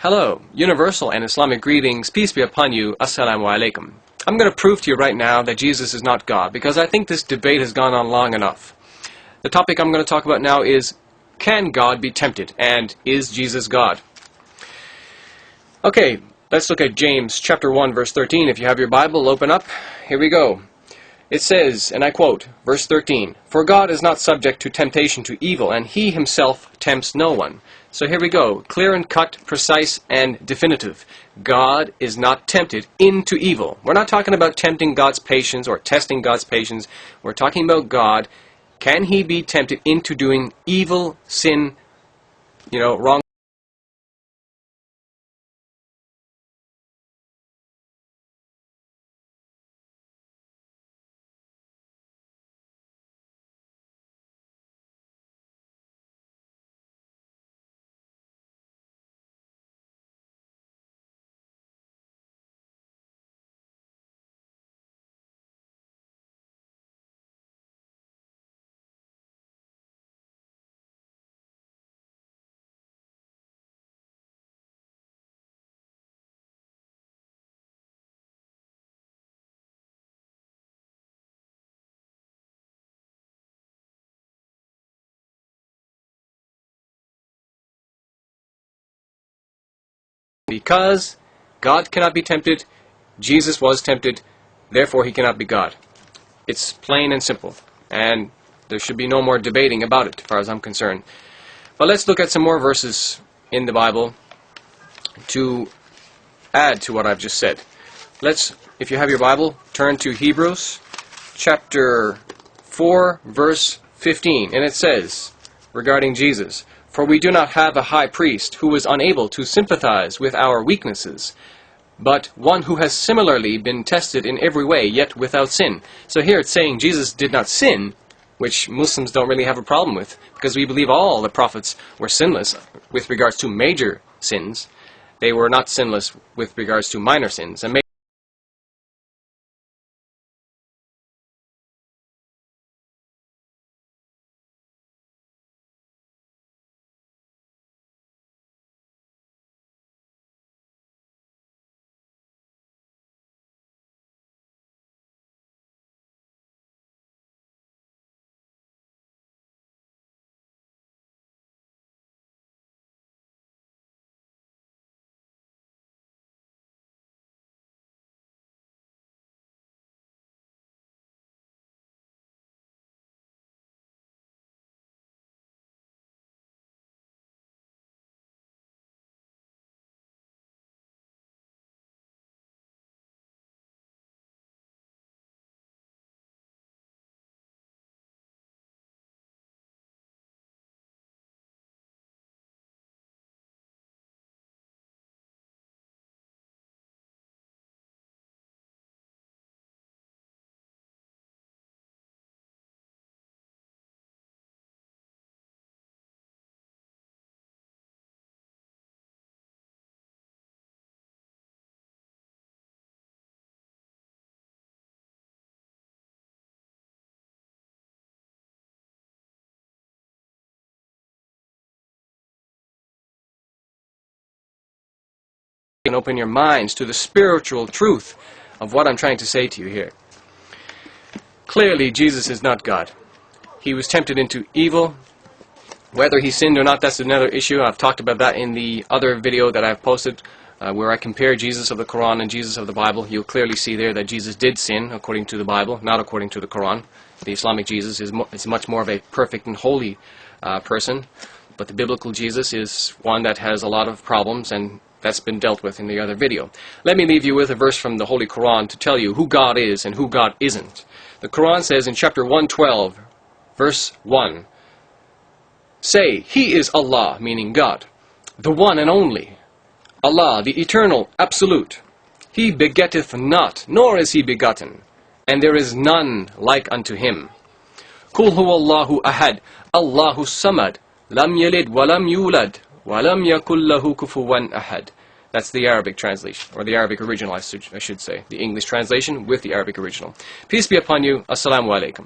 Hello, universal and Islamic greetings, peace be upon you, assalamu alaikum. I'm going to prove to you right now that Jesus is not God, because I think this debate has gone on long enough. The topic I'm going to talk about now is, can God be tempted, and is Jesus God? Okay, let's look at James chapter 1, verse 13. If you have your Bible, open up. Here we go. It says, and I quote, verse 13, "For God is not subject to temptation to evil, and He Himself tempts no one." So here we go, clear and cut, precise and definitive. God is not tempted into evil. We're not talking about tempting God's patience or testing God's patience. We're talking about God. Can He be tempted into doing evil, sin, wrong? Because God cannot be tempted, Jesus was tempted, therefore He cannot be God. It's plain and simple, and there should be no more debating about it, as far as I'm concerned. But let's look at some more verses in the Bible to add to what I've just said. If you have your Bible, turn to Hebrews chapter 4, verse 15, and it says, regarding Jesus, "For we do not have a high priest who is unable to sympathize with our weaknesses, but one who has similarly been tested in every way, yet without sin." So here it's saying Jesus did not sin, which Muslims don't really have a problem with, because we believe all the prophets were sinless with regards to major sins. They were not sinless with regards to minor sins. And you can open your minds to the spiritual truth of what I'm trying to say to you here. Clearly, Jesus is not God. He was tempted into evil. Whether he sinned or not, that's another issue. I've talked about that in the other video that I've posted, where I compare Jesus of the Quran and Jesus of the Bible. You'll clearly see there that Jesus did sin according to the Bible, not according to the Quran. The Islamic Jesus is much more of a perfect and holy person, but the biblical Jesus is one that has a lot of problems, and that's been dealt with in the other video. Let me leave you with a verse from the Holy Quran to tell you who God is and who God isn't. The Quran says in chapter 112, verse 1, "Say, He is Allah," meaning God, "the one and only, Allah, the eternal, absolute. He begetteth not, nor is He begotten, and there is none like unto Him. Qul huwallahu ahad, Allahu samad, lam yalid walam yulad, walam yakul lahu kufuwan ahad." That's the Arabic translation, or the Arabic original, I should say. The English translation with the Arabic original. Peace be upon you. Assalamu alaikum.